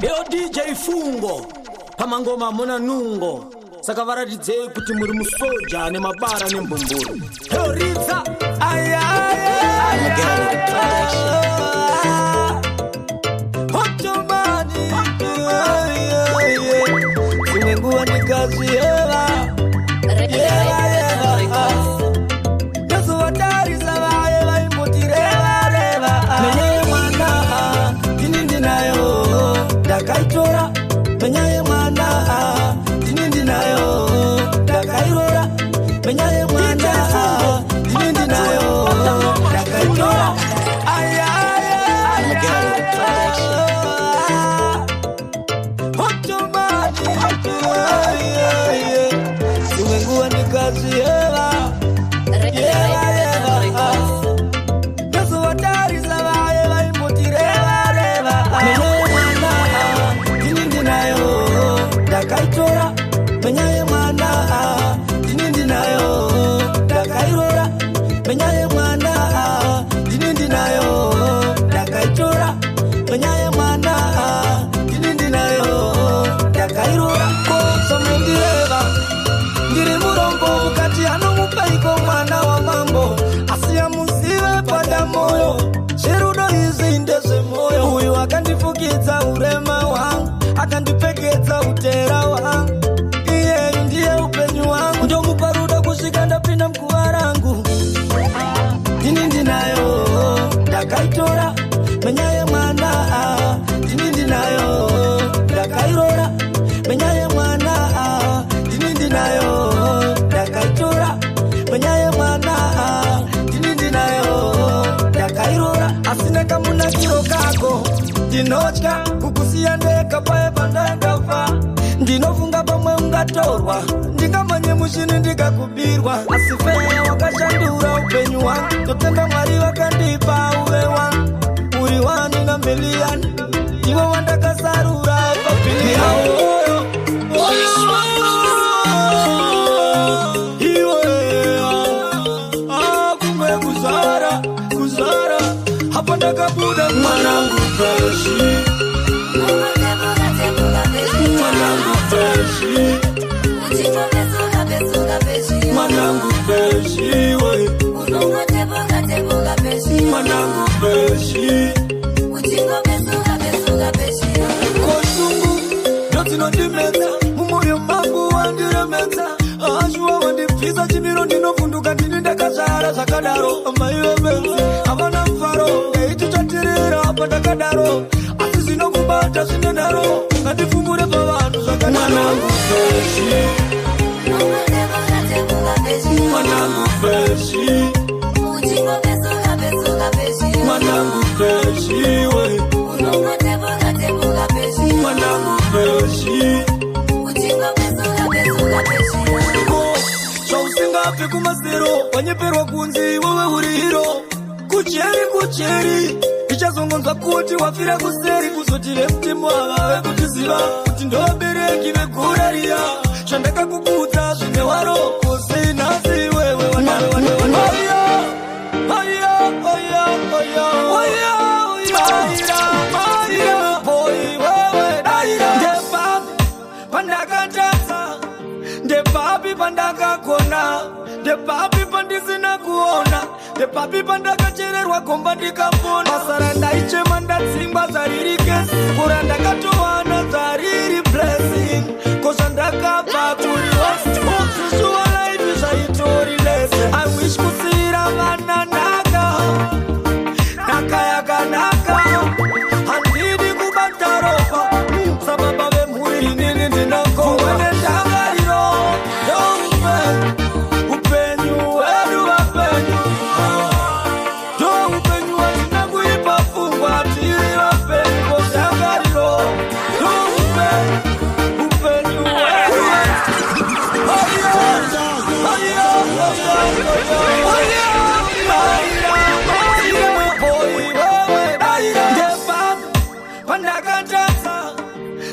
Yo DJ Fungo pamangoma muna nungo saka varatidzei kuti muri musoja nemabara nembumburu. Yo Ritza Hotomani Singenguwa nikazi yewa Yesu watari sawa yewa imutirewa rewa Menye mwana tinindi nayo Dakaitora Menye mwana tinindi nayo Dakairora Menye mwana tinindi nayo Dakaitora Singenguwa nikazi yewa Yesu watari sawa yewa imutirewa rewa Menye mwana tinindi nayo Dakaitora Menye mwana tinindi nayo Dakairora Menye mwana tinindi nayo Dakaitora Menye mwana tinindi nayo Dakairora Kosa mendireva Ndiri murombo ukati anomupaiko mwana wa mambo Asia musiwe pada moyo Sherudo hizi ndeze moyo Huyu akandifukidza urema wangu Akandipekedza utera wangu Iye ndiye upenyu wangu Ndio muparuda kushika ndapinda mkuwa rangu Tinindi nayo Dakaitora Menyaye mwana Tinindi nayo Dakairora Menyaye mwana Tinindi nayo Dakaitora Menyaye mwana Tinindi nayo Dakairora Asina kamuna kiro kako Ndinochka kukusia ndeka pae pandanga fa Ndinofunga pamwe ungatorwa Ndikamanye mushini ndikakubirwa Asifea wakashandura upenyu wangu Totenda mwari wakandipa uwe wangu Uri wani na miliani Iwe wandakasarura papili hao Kumbe kuzara Hapa ndakabuda mwanangu freshi Mwanangu freshi Mwanangu freshi Mwanangu freshi Kosungu Notino dimeta Mumoyo mangu wandiremeta Ashua wandipisa chimiro ndinofunduka Ndinda kashara zakadaro Amaiwe benzi Avana mfaro Eitu chatirira Hapa dakadaro Asisino kubata sinenaro Nandifumure pa vantu zakadaro Mwanangu freshi Mwanangu freshi Mwanangu freshi Mwanangu freshi Chausingape kumasero Wanyeperwa kunzi wewe uri hiro Kucheri Ichazongonza kuti wafira kuseri Kuzotire mtimu wawe kutiziva Kuti ndobereki vekuraria Shandaka kukuta zvine waro Kose nasi wewe Ndepapi pandaka kona Ndepapi pandisina kuona Ndepapi pandaka chererwa komba ndikapona Masaranda ichema ndatsimba zariri kesi Kuranda katowana zariri blessing Kosa ndakapa kuri host Ususua life zaitori lese I wish kusira vana naka Naka yaka naka Handidi kubataropa Sababa ve muri nini ndinako Wene tangariro Upenyu wedu wapenyu Upenyu watina kuipa fungwa Tiri wapenyu Kosangariro Upenyu wedu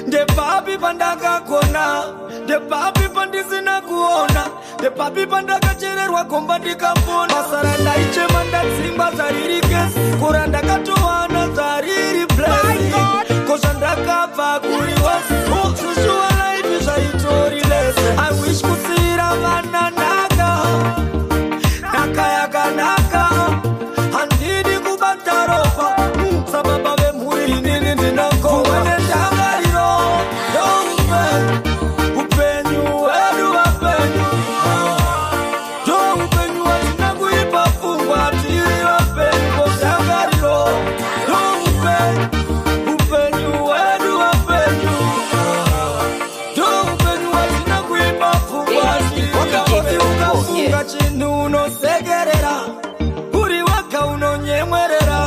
Ndepapi pandaka kona Ndepapi pandisina kuona Ndepapi pandaka chererwa komba ndikapona Masaranda ichema ndatsimba zariri kesi Kuranda katowana zariri blessing Kosa ndakapa unosegerera uri waka unonyemwerera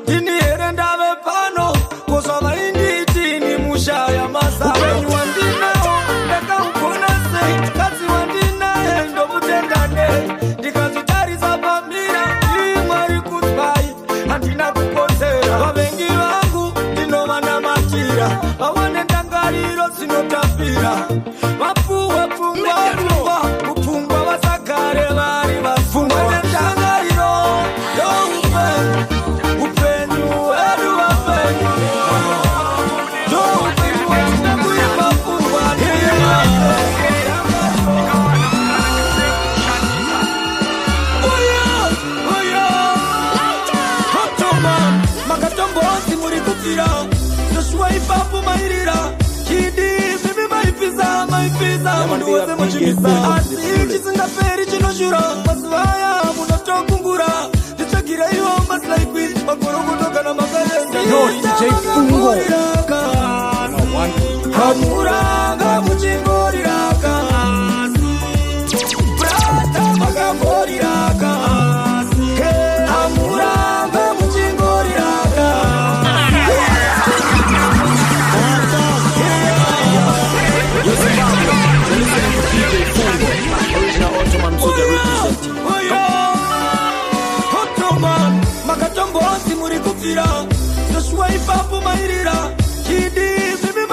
ini here ndave pano kozva inditi ni mushaya mazava wandinawo ndakaugona sei kadzi wandinaye ndomutenda nei ndikazotarisa pamira imwari kudzwai handina kukodzera vavengi vangu ndinovanamatira vawane ndangariro dzinotapira vapuwe pfungwa kupfungwa vasagare vari vafungwa nendangariro upenyu hwedu vapenyu ndoupenyu hwetida kuimba pfungwa Ottoman makatombozi muri kupfira Joshua ipapo mairira Kidi bibi maipiza munhu wose muchimisa asi chisingaperi chinoshura masivaya munotokungura ndichagireiwo maslaikwi magorogotoka namakalenda hamuranga muchingoriraka brata makagoriraka hamuranga muchingoriraka Ottoman makatombozi muri kupfira Joshua ipapo mairira Kidi bibi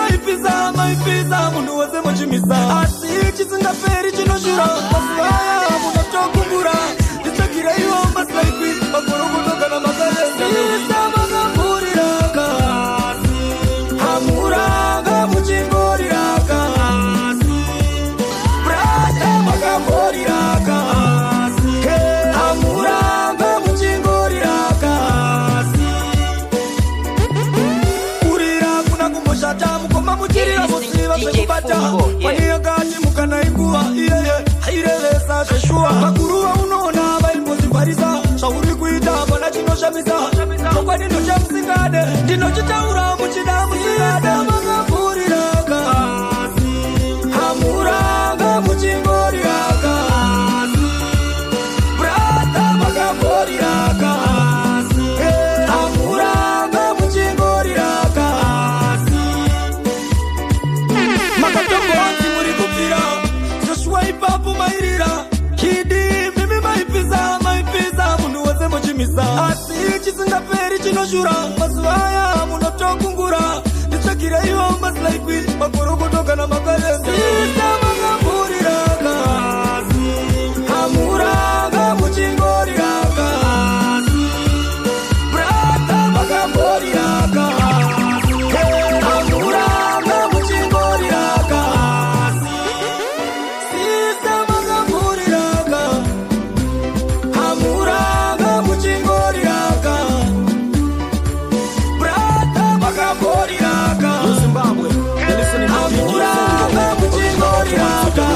maipiza munhu wose muchimisa asi chisingaperi chinoshura masivaya munotokumbura ndichagireiwo maslaikwi magorogotoka namakalenda makaburiraka hamuranga muchingoriraka brata makaburiraka hamuranga muchingoriraka kurira kuna kumboshata mukoma muchirira musiva zvekubata waniyakati mukanaikuva iyeye airevesa zveshuwa makuru vaunoona vaimbozibharisa zvauri kuita pana chinoshamisa chokwadi ndochamusingade ndinochitaura muchida musingade makaburiraka hamuranga muchingoriraka brata makaburiraka hamuranga muchingoriraka makatombozi muri kupfira Joshua ipapo mairira Kidi mimi maipiza munhu wose muchimisa asi chisingaperi chinoshura masivaya munotokungura ndichagireiwo maslaikwi magorogotoka namakalenda makaburiraka hamuranga muchingoriraka brata makaburiraka hamuranga muchingoriraka sisa makaburiraka hamuranga muchingoriraka brata makaburiraka Zimbabwe hamuranga muchingoriraka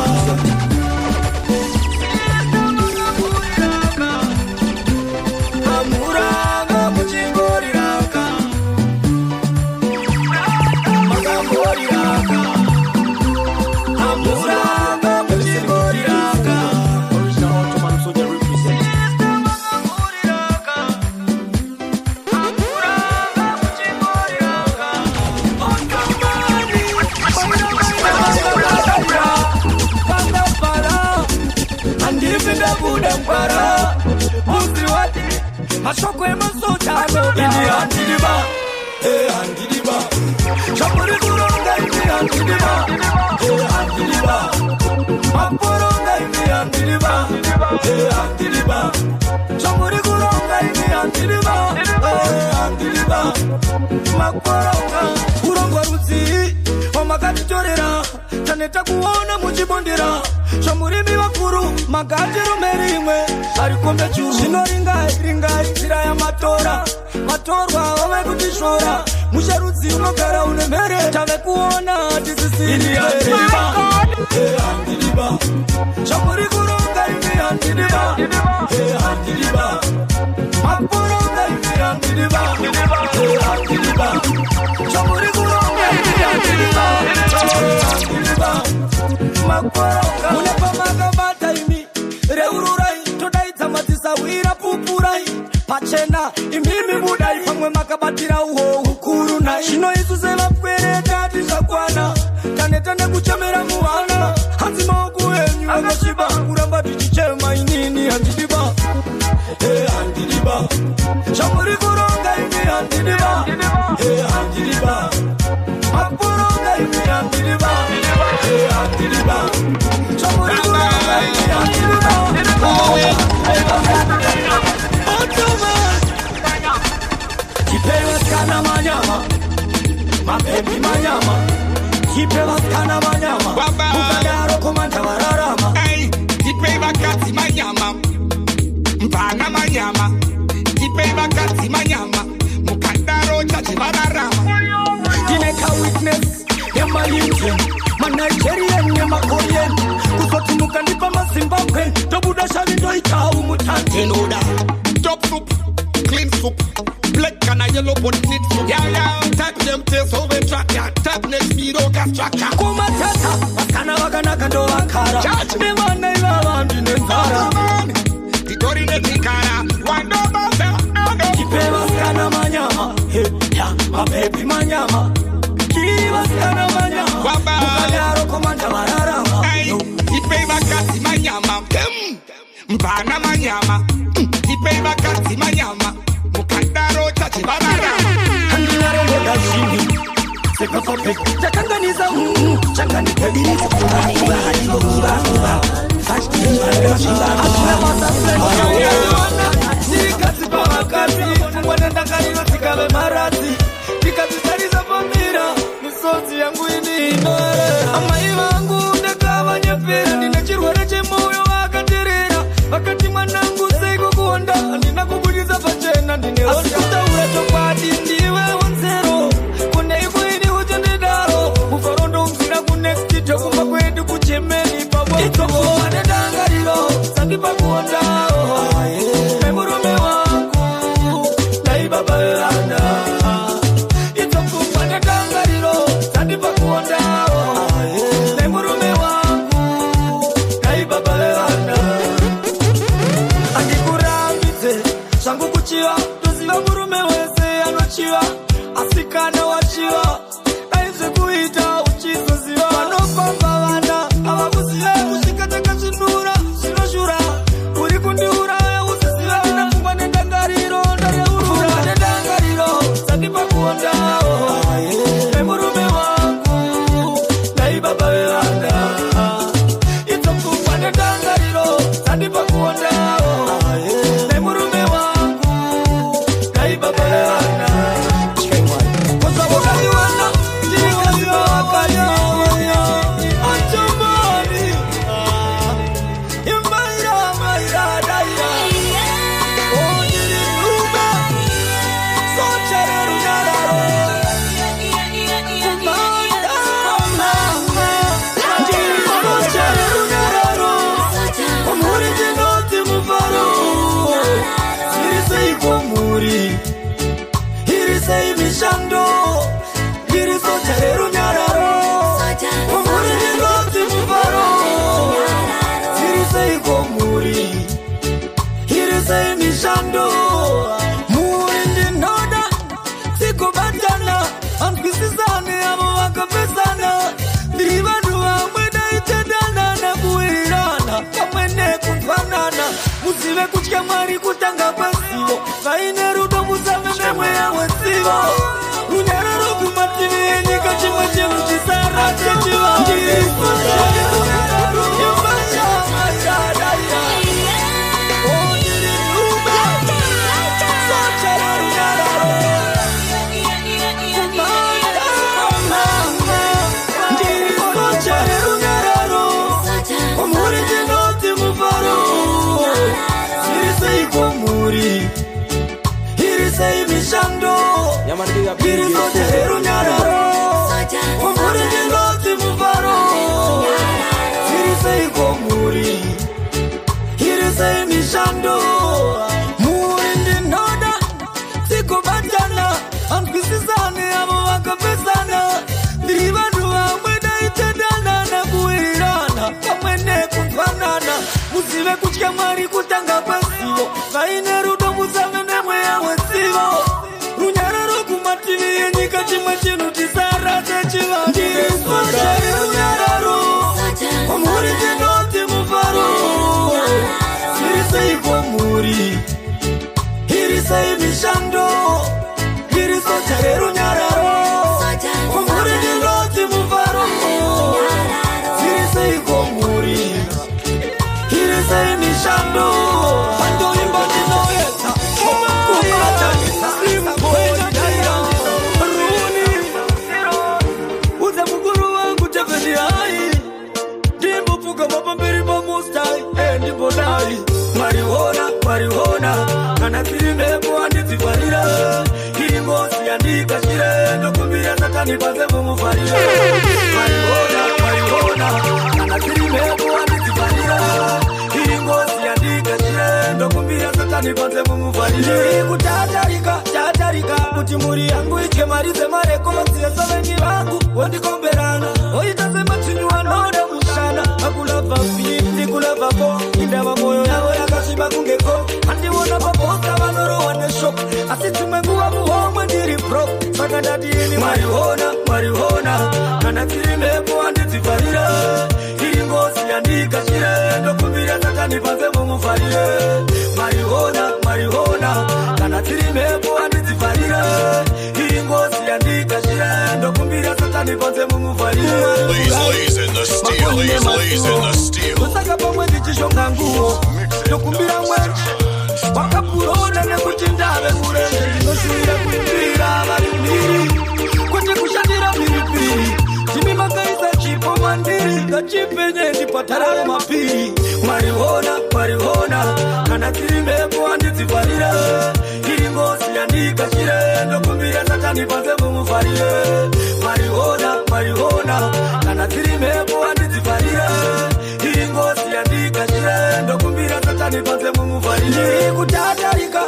hamuranga muchingoriraka makaburiraka hamuranga muchingoriraka original Ottoman soldier represent makaburiraka hamuranga muchingoriraka andipinda buda mpara muzi wati mashoko emasotano ini handidiba handidiba chakuri kuronga ini handidiba handidiba maporonga ini handidiba handidiba chakuri kuronga ini handidiba handidiba maporonga kurongwa rudzi wamakatitorera taneta kuona muchibondera zvamurimi vakuru magatiro merimwe arikombe churu zvinoringai nzira yamatora matorwa wave kutishora musharudzi unogara une mhere tave kuona tisisiihandidiba zvamuri kuronga imi handidiba handidiba maporonga imi handidiba handidiba zvamuri kuronga imi handidiba handidiba makoroka unepamagabata imi reururai pachena imimi budai pamwe makabatira uho ukuru na shino izuzela kwereta tizakwana tane kuchamera muwana hanzi maoku enyu agashiba kuramba tichichema inini handidiba handidiba shamuri kuronga ini handidiba handidiba makuronga ini handidiba handidiba shamuri kuronga ini handidiba Kipewa skana manyama Mapepi manyama Kipewa skana manyama Mukadaro kumanta wararama Kipewa kati manyama Mpana manyama Kipewa kati manyama Mukadaro chachi wararama Dineka witness Yama Indian Ma Nigerian Yama Korean Kusoti mukandipa ma Zimbabwe Tobuda shalindo ita umutante Noda Top soup, clean soup black and a yellow but need soup Yeah, type them taste how we track ya Type next speed or gas track ya Kuma tata, wakana wakana kando wakara Nema naiva wandi nenzara Titori netikara, wando basa Kipewa skana manyama ya, mapepi manyama Kipewa skana manyama Mukadaro kumanta wararama Kipewa kati manyama Mpana manyama Kipewa kati manyama Mukadaro chachi wararama Handinare moda shini Seka fope Chakanganiza Changani pediriza Kuba hadibo kuba Fashki Ashme masasle Nikazi pa wakati Mwanenda karino tikawe marati Nikazi tariza pamira Misozi yangu inino Amai wangu ndakawa nyepera Ninachirwara chemoyo wakaterera Wakati mwanangu seiku kuonda Nina kubudiza pachena Nine osita ureto padi ndiwe onzero Kune ikuini ujendedaro Mufarondo mzina kunekstito Kumba kwedu kuchemeni Pabo Itoko wane dangarilo Sangipa kuonda Memurume wangu Naiba bayana Itoko wane dangarilo Sangipa kuonda Memurume wangu Naiba bayana Angikurambite Shangu kuchiwa Tuziva murume weze anochiwa Asikana wachiwa Aize kuita uchizo ziwa Wanopamba wana Awakusiwe usikateka chinura Sinoshura Uri kundiura Usiziwe Inafungwa nendangariro Ndare urura Nendangariro Sandipa kuonda Memurume wangu Naiba bayana Itokufwa nendangariro Sandipa kuonda Memurume wangu Naiba bayana Kosa wakaliwana Jikaziwa wakaliwana Achumani Imbaira maira daira Onyiri nube Sochere runararo Kumanda Jiri sochere runararo Omuri jinoti mufaro Irisei komuri Irisei mishando Iriso chareru nyararo Omuri jinoti mufaro Irisei komuri Irisei mishando Muri ndinoda Siko batana Anpisizane amo wakapesana Dirivanu wamwena itedana Na kuirirana Kamwene kumfanana Musive kuchika mwari kutanga pasivo Vaine rudo musamene mwea wesivo Runyararo kumatini enye kachimwe chemu chisara chechiva Jiriso chareru Yumbacha machadaya Onyiri nube Sochareru nyararo Kumanda Jiriso chareru nyararo Omuri jinoti mufaro Irisei komuri Irisei mishando Iriso chareru nyararo Omuri jinoti mufaro Irisei komuri Irisei mishando Muri ndinoda Siko batana Anpisizane amo wakapesana Dirivanu wamwena itedana Na kuirirana Kamwene kumfanana Musive kuchika mwari kutanga pasivo Vaine rudo musamene mwea chimwe chinhu tisara techiva ndirisochero nyararo kwamuri ndinoti mufaro iriseiko muri irisei mishando irisochero nyararo kwamuri ndinoti mufaro iriseiko muri irisei mishando pandoimba ndinoyeta kumatanisa marihona kana tiri mhepo handidzifarira iri ngozi yandikashire ndokumbira satani panze mumufarira marihona kana tiri mhepo handidzifarira iri ngozi yandikashire ndokumbira satani panze mumufarira ndiri kutatarika kuti muri yangu itye mari dzemarekodzi yesovengi vangu wondikomberana oita semachinyu anoda mushana akulabva fiti kulabva po indava moyo yavo yakasviba kungeko handiona paposta vanorohwa neshoko asi dzimwe nguva muhomwe ndiri bro saka ndatiini marihona kana tiri mhepo handidzifarira iri ngozi yandikashire ndokumbira satani panze mumufarire marihona kana tiri mhepo handidzifarira iri ngozi yandikashire ndokumbira satani panze mumufarire kusaka pamwe ndichishonga nguo ndokumbira mwenje wakapurona nekuti ndave murenje ndinoshuvira kuimbira vari mbiri kwete kushandira mhiripiri timi makaisa chipo mandiri ngachipenye ndipatararo mapiri marihona kana tiri mhepo handidzifarira iri ngozi yandikashire ndokumbira satani panze mumufarire marihona kana tiri mhepo handidzifarira iri ngozi yandikashire ndokumbira satani panze mumufarire ndiri kutatarika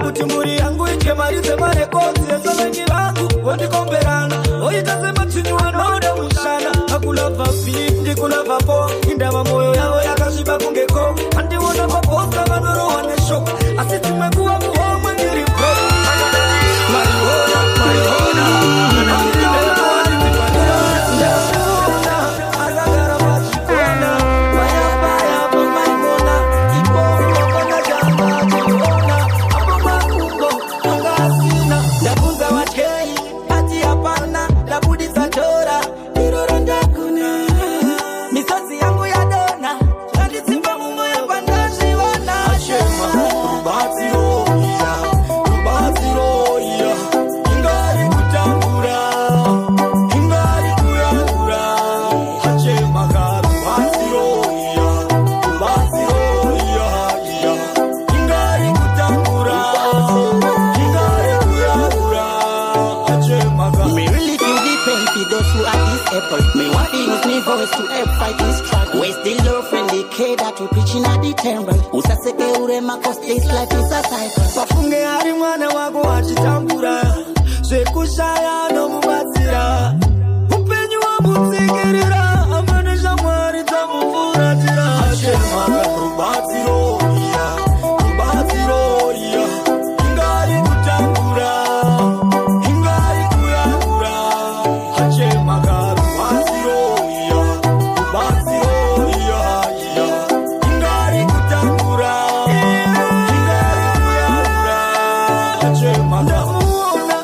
kuti muri yangu itye mari dzemarekodzi yesovengi vangu wondikomberana oita semachinyu anoda mushana akulabva fiti kulabva po indava moyo yavo yakasviba kungeko handiona paposta vanorohwa neshoko asi dzimwe nguva muhomwe ndiri bro marihona kana tiri mhepo handidzifarira akagara pachikona payapaya pomaikona ipoona chamba apo makumbo angasina ndabvunza watkei ati hapana ndabudisa tora iroro ndakuna misodzi yangu yadona zvanditsimba mumwoyo pandazviona rubatsiro ingari kutambura ingari kuyakura hachemaka rubatsiro ingari kutambura ingari kuyakura hachemaka. Me really feel the pain for those who are disabled. Me want to use me voice to help fight this struggle. We're still low friendly care that we preaching at the temple. Usaseke urema cause this life is a cycle. Pafunge hari mwana wako achitambura zvekushaya nomubatsira upenyu wamutsikirira amanesha mwari dzamufuratira hachemaka rubatsiro ingari kutambura ingari kuyakura hachemaka rubatsiro ingari kutambura ingari kuyakura hachemaka muona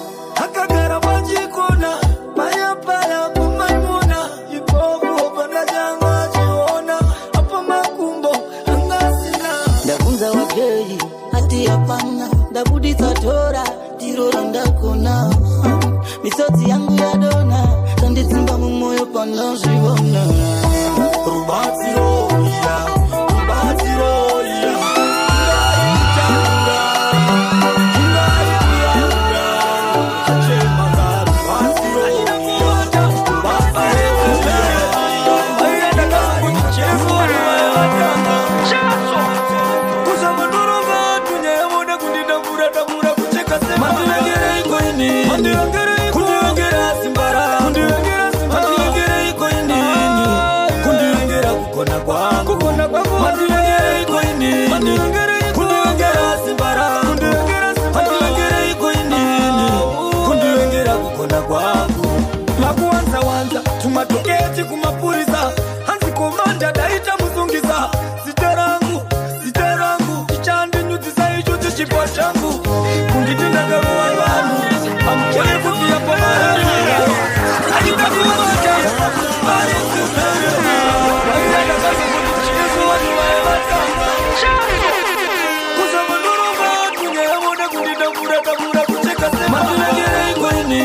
akagara pachikona payapaya pomaimona ipopo pandachanga achiona apa makumbo angasina ndabvunza watkei ati hapana ndabudisa tora tiroro ndakona misodzi yangu yadona zvanditsimba mumwoyo pandazviona rubatsiro kundiwengera simbara kundiwengera iko inini kundiwengera kukona kwa kwangu. Makuanza wanza tumatoketi kumapuriza hanzi komanda daita muzungiza siterangu ichandi nyuti saicho tichipo changu kunditinda garuwa vanu amkone kutia pomarani aita kumata marisi mene wazenda kazi kutichizu wani waewata kuza manuru vatu ngeemone kundita mura kucheka sema mandilengere iko ini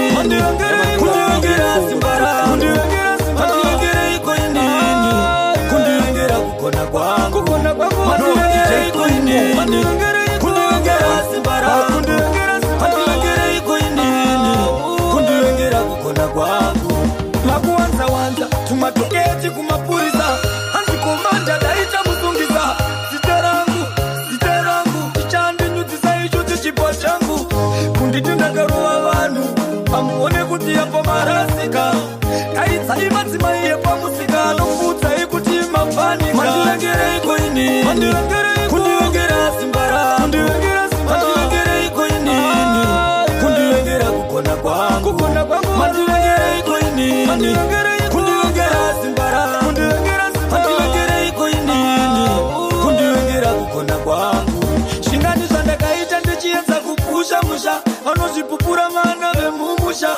kundiwengera simbara mandilengere iko ini kundiwengera kukona kwangu mandilengere iko ini kundiwengera simbara mandilengere iko ini kundiwengera kukona kwangu. Makuanza wanza tumatoketi kumapuriza hanzi komanda daita muzungiza siterangu ichandi nyuti saicho tichipo changu kunditinda garuwa vanu pamuone kuti yapo marasika kaitsai madzimai yepamusika nokudza ikuti mafani mandilengere iko ini kundiwengera simbara mandilengere iko ini kundiwengera kukona kwangu mandilengere iko ini kundiwengera simbara mandilengere iko ini kundiwengera kukona kwangu. Shingani zvandakaita ndichiedza kupusha musha vanozvipupura vana vemumusha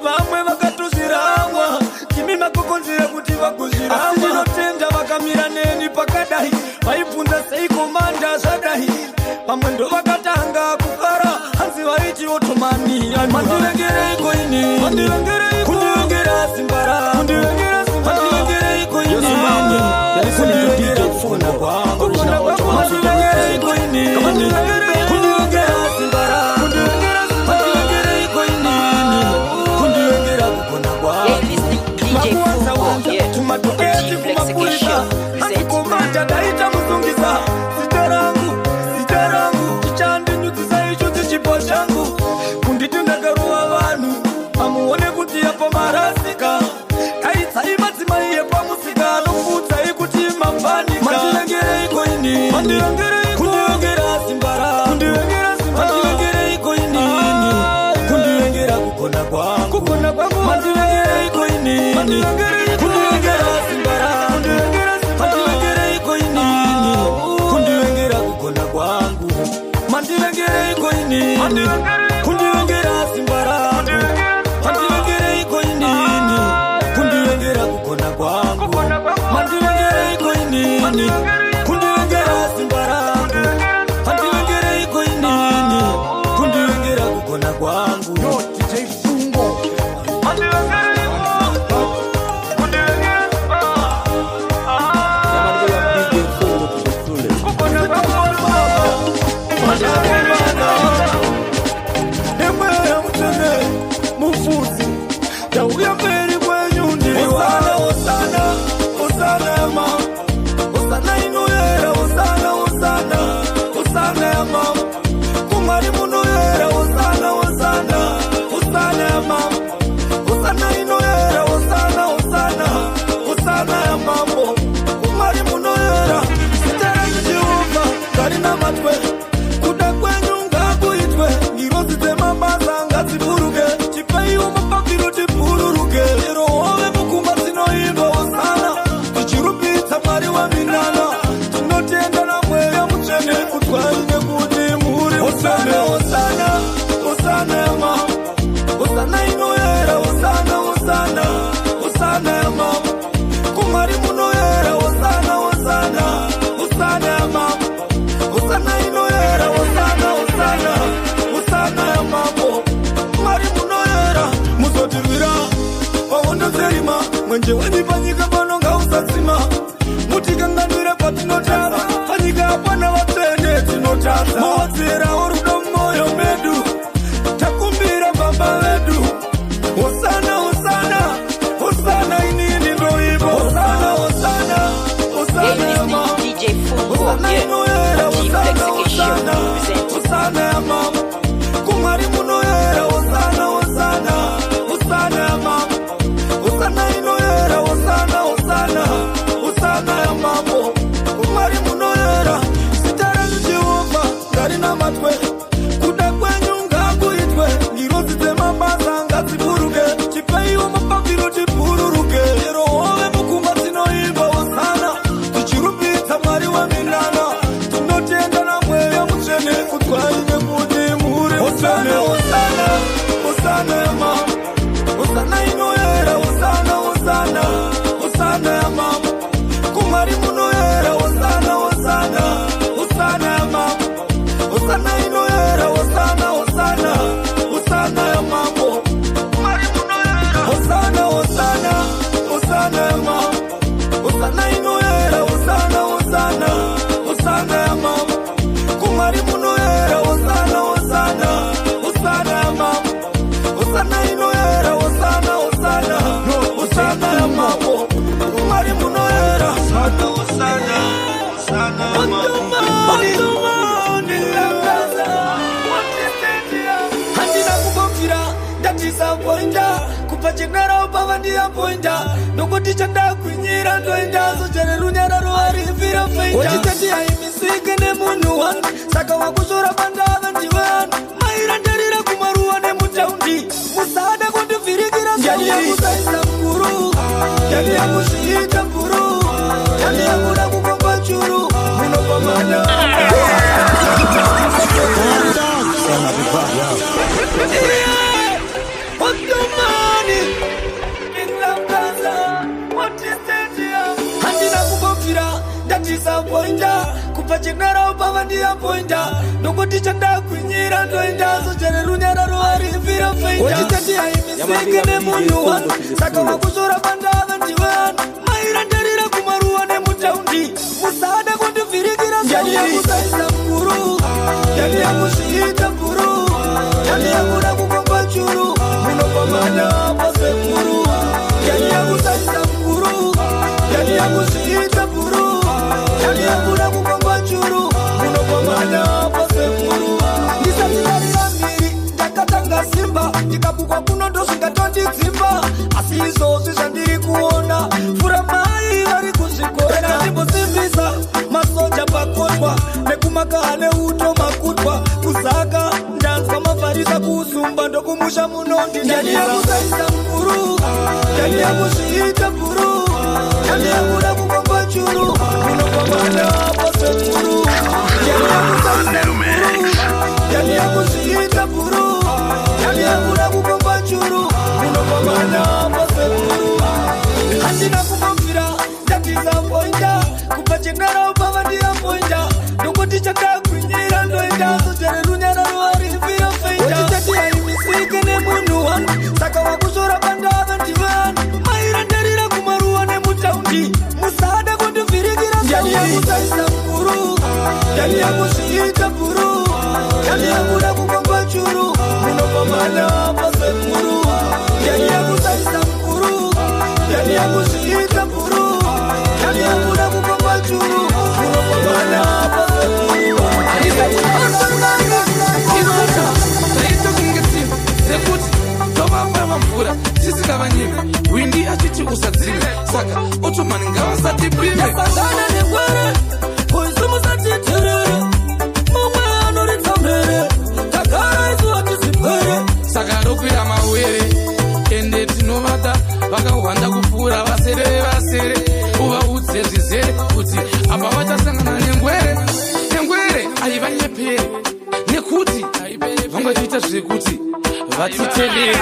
vamwe vakatozviramwa kimi makokonzera kuti vagozviramwa asi ndinotenda vakamira neni pakadai vaibvunza sei komanda zvadai vamwe ndo vakatanga kufara hanzi vaiti otomani mandilengere iko ini kundiwengera simbara mandilengere iko ini kundiwengera kufuna kwangu mandilengere iko ini kundiwengera simbara mandilengere iko ini kundiwengera kukona kwangu. Makuanza wanza tumatoketi kumapuriza hanzi komanda daita muzungiza siterangu ichandi nyuti saicho tichipo changu kunditinda garuwa vanu pamuone kuti yapo marasika kaitsai madzimai yepamusika nokudza ikuti mafanika mandilengere iko ini kundiwengera simbara mandilengere iko ini kundiwengera kukona kwangu mandilengere iko ini kundiwengera simbara mandilengere iko ini kundiwengera kukona kwangu mandilengere iko ini kundiwengera simbara mandilengere iko ini kundiwengera kukona kwangu mandilengere iko ini kundiwengera simbara mandilengere iko ini kundiwengera kukona kwangu. Mwenje wenye panyika pano nga usatsima mutikanganwire patinotara panyika apana vatene tinotasa mawadzera orudo moyo medu takumbira baba vedu hosana inini ndoivo hosana yama hosana inoyera hosana yama kumari munoyera hosana yama hosana inoyera hosana ya mambo kumari munoyera sitara Jehova ngari na matwe kupachenera upava ndiyapoinda nokuti chandakunyira ndoenda zojere runyara roarifira feinda wachitati haimisike nemunhu wanu saka wakushora pandava ndivanu mairandarira kumaruwa nemutaundi musada kundivhirikira ndani yakusaisa mkuru ndani yakusviita mkuru ndani yakuda kukomba churu munopamana what's your money? In Lamgaza, what is that here? Handina kubofira, that is a pointer. Kupachenera upava ndiya pointer. Nokuti chanda kunyira ndoenda zojere runyara roarifira feinda wachitati haimisike nemunhu wanu saka wakushora pandava ndivanu mairandarira kumaruwa nemutaundi musada kundivhirikira ndani yakusaisa mkuru ndani yakusviita mkuru ndani yakuda kukomba churu munopamana pasekuru ndani yakusaisa mkuru ndani yakusviita mkuru ndani yakuda kukomba churu munopamana pasekuru ndisatidarira mbiri ndakatanga simba ndikabukwa kuno ndosvingatondidzimba asi izvozvi zvandiri kuona furamai vari kuzvikora ndimosimbisa masoja pakotwa nekumakaha neuto makutwa kuzaka ndanzwa mavharisa kuusumba ndokumusha munondi ndani yakusaisa mkuru ndani yakusviita mkuru ndani yakuda kukomba churu munopamana pasekuru ndani yakusaisa mkuru ndani yakusviita mkuru ndani yakuda kukomba churu munopamana pasekuru handina kumamvira ndatisapoinda kupachenera upava ndiyapoinda nokuti chakagwinyira ndoenda zojere runyara roarifira feinda wachitati haimisike nemunhu wanu saka wakushora pandava ndivanu mairandarira kumaruwa nemutaundi musada kundivhirikira ndani yakusaisa mkuru ndani yakusviita mkuru ndani yakuda kukomba churu munopamana pasekuru ndani yakusaisa mkuru ndani yakusviita mkuru ndani yakuda kukomba churu munopamana pasekuru sekuti tovapava mvura tisikavanyime windi achiti usadzime saka otomani ngavasati pime yasangana negwere kuisu musatitirire mumwe anoritsa mhere tagara isu atisipwere saka rokwira mawere ende tinovada vakahwanda kupfuura vasere vasere uvaudze zvizere kuti apa vachasangana nengwere haivanyepere nekuti vamwe tiita zvekuti vatitevere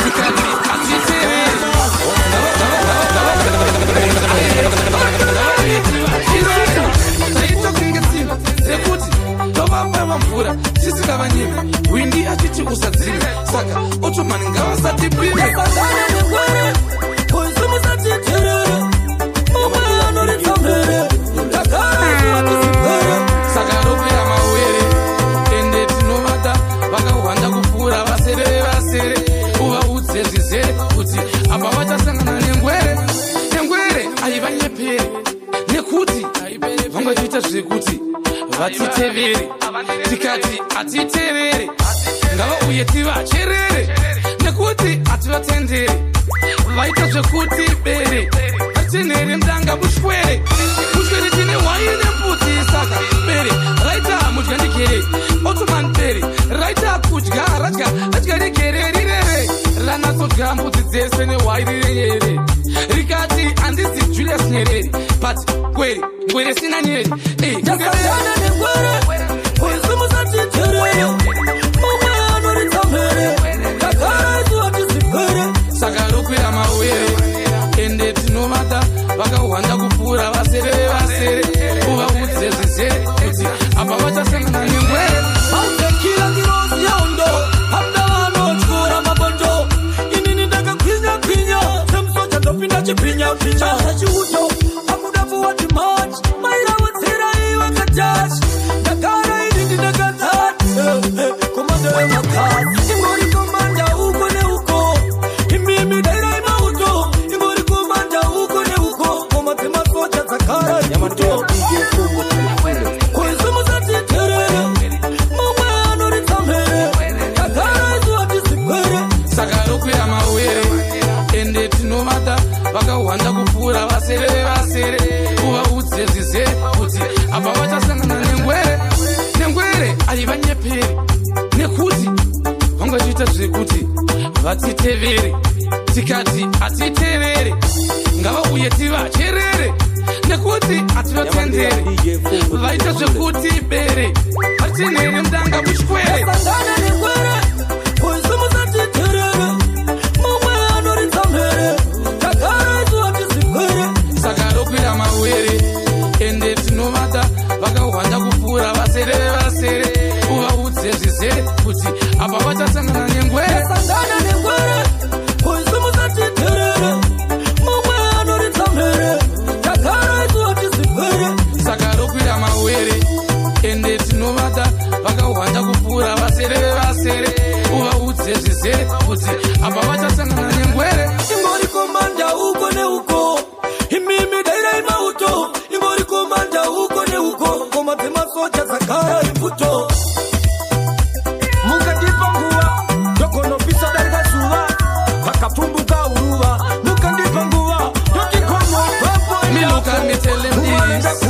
tikati hatitevere taitokengetsimba rekuti tovapava mvura tisikavanyime windi achiti usadzime saka otomani ngavasati pime yasangana negwere kuisu musatitirire mumwe anoritsa mhere tagara isu atisipwere saka rokwira mawere ende tinovada vakahwanda kupfuura vasere vasere uvaudze zvizere kuti apa vachasangana nengwere haivanyepere nekuti vamwe tiita zvekuti vatitevere tikati hatitevere ngavauye tivacherere nekuti hativatendere vaita zvekuti bere vatenhere mdanga mushwere tine waine mputi saka bere raita mudya ndikere otomani bere raita kudya radya negere rirere ranasodya mbudzi dzese newairi renyere rikati handizi Julius Nyerere but ngwere sina nyeri yasangana negwere kuisu musatitirire mumwe anoritsa mhere tagara isu atisipwere saka rokwira mawere ende tinovada vakahwanda kupfuura vasere vasere uvaudze zvizere kuti apa vachasangana nengwere autekila ngirozi yaundo hamda vanotyora mabondo inini ndakagwinya semusoja ndopinda chipinyapinya sachiuto akudavuwa timachi mairavodzera iwe katachi ndagara inini ndakatati komanda wemakasi ingori komanda uko neuko imimi dairai mauto havanyeperi nekuti vangachiita zvekuti vatitevere tikati hatitevere ngavauye tivacherere nekuti hativatendere vaita zvekuti bere vatinere mudanga muchikwere saka rokwira mawere ende tinovata vakahwanda kupfuura vasere vevasere uvaudze zvizere kuti apa vachasangana nengwere saka rokwira mawere ende tinovata vakahwanda kupfuura vasere vevasere uvaudze zvizere kuti apa vachasangana nengwere ingori komanda uko neuko imimi daira imauto ingori komanda uko neuko ngoma dzemasoja dzagara imbuto mukandipa nguva ndokonopisa darika zuva vakapfumbuka uruva mukandipa nguva ndotikomo papo miluka mitelemdisi